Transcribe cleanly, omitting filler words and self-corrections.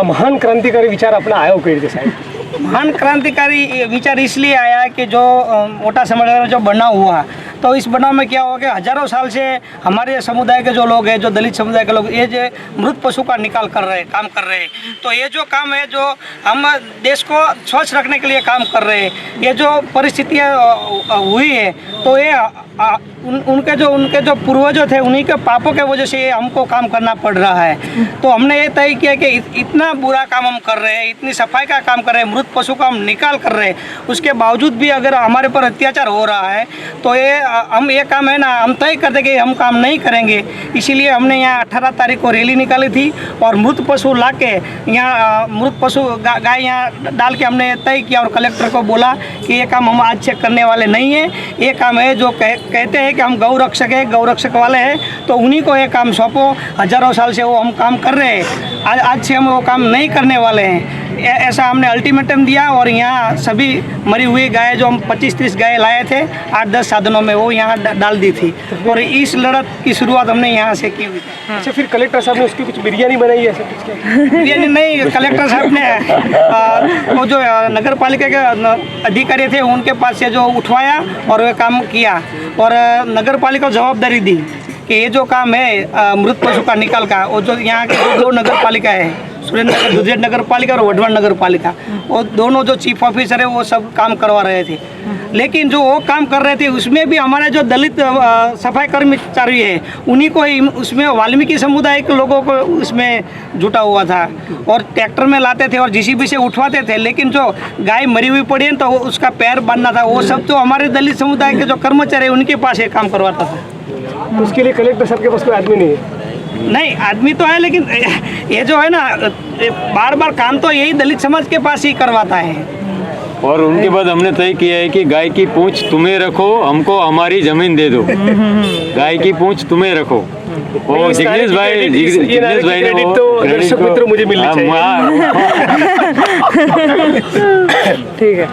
महान क्रांतिकारी विचार अपना आयो कई रीते साहब? महान क्रांतिकारी विचार इसलिए आया कि जो मोटा समुदाय में जो बनाव हुआ, तो इस बनाव में क्या हुआ कि हजारों साल से हमारे समुदाय के जो लोग हैं, जो दलित समुदाय के लोग, ये जो मृत पशु का निकाल कर रहे हैं, काम कर रहे हैं। तो ये जो काम है, जो हम देश को स्वच्छ रखने के लिए काम कर रहे हैं, ये जो परिस्थितियाँ हुई है, तो ये उनके जो पूर्वजों थे, उन्हीं के पापों के वजह से हमको काम करना पड़ रहा है। तो हमने ये तय किया कि इतना बुरा काम हम कर रहे हैं, इतनी सफाई का काम कर रहे हैं, मृत पशु का हम निकाल कर रहे हैं, उसके बावजूद भी अगर हमारे पर अत्याचार हो रहा है, तो ये काम है ना, हम तय कर दे कि हम काम नहीं करेंगे। इसीलिए हमने यहाँ 18 तारीख को रैली निकाली थी और मृत पशु ला के यहाँ मृत पशु गाय यहाँ डाल के हमने तय किया और कलेक्टर को बोला कि ये काम हम आज से करने वाले नहीं हैं। ये काम है जो कहते हैं कि हम गौ रक्षक है, गौ रक्षक वाले हैं, तो उन्हीं को ये काम सौंपो। हजारों साल से वो हम काम कर रहे हैं, आज से हम वो काम नहीं करने वाले हैं। ऐसा हमने अल्टीमेटम दिया और यहाँ सभी मरी हुई गाय जो हम 25-30 गाय लाए थे 8-10 साधनों में, वो यहाँ डाल दी थी और इस लड़त की शुरुआत हमने यहाँ से की हुई थी। अच्छा, फिर कलेक्टर साहब ने उसकी कुछ बिरयानी बनाई है? बिरयानी नहीं, कलेक्टर साहब ने वो जो नगर पालिका के अधिकारी थे उनके पास से जो उठवाया और वे काम किया और नगर पालिका को जवाबदारी दी कि ये जो काम है मृत पशु का निकाल का, वो जो यहाँ के दो नगर पालिका है, सुरेंद्र दुधेड़ नगर पालिका और वढवाण नगर पालिका, वो दोनों जो चीफ ऑफिसर है वो सब काम करवा रहे थे। लेकिन जो वो काम कर रहे थे उसमें भी हमारे जो दलित सफाई कर्मचारी है, उन्हीं को ही उसमें वाल्मीकि समुदाय के लोगों को उसमें जुटा हुआ था और ट्रैक्टर में लाते थे और जीसीबी से उठवाते थे। लेकिन जो गाय मरी हुई पड़ी है तो उसका पैर बांधना था, वो सब तो हमारे दलित समुदाय के जो कर्मचारी है उनके पास ये काम करवाता था। उसके लिए कलेक्टर साहब के पास कोई आदमी नहीं है? नहीं, आदमी तो है, लेकिन ये जो है ना, बार बार काम तो यही दलित समाज के पास ही करवाता है। और उनके बाद हमने तय किया है कि गाय की पूंछ तुम्हें रखो, हमको हमारी जमीन दे दो। गाय की पूंछ तुम्हें रखो। और जिग्नेश भाई ने तो दर्शक मित्रों मुझे मिलनी चाहिए। ठीक है।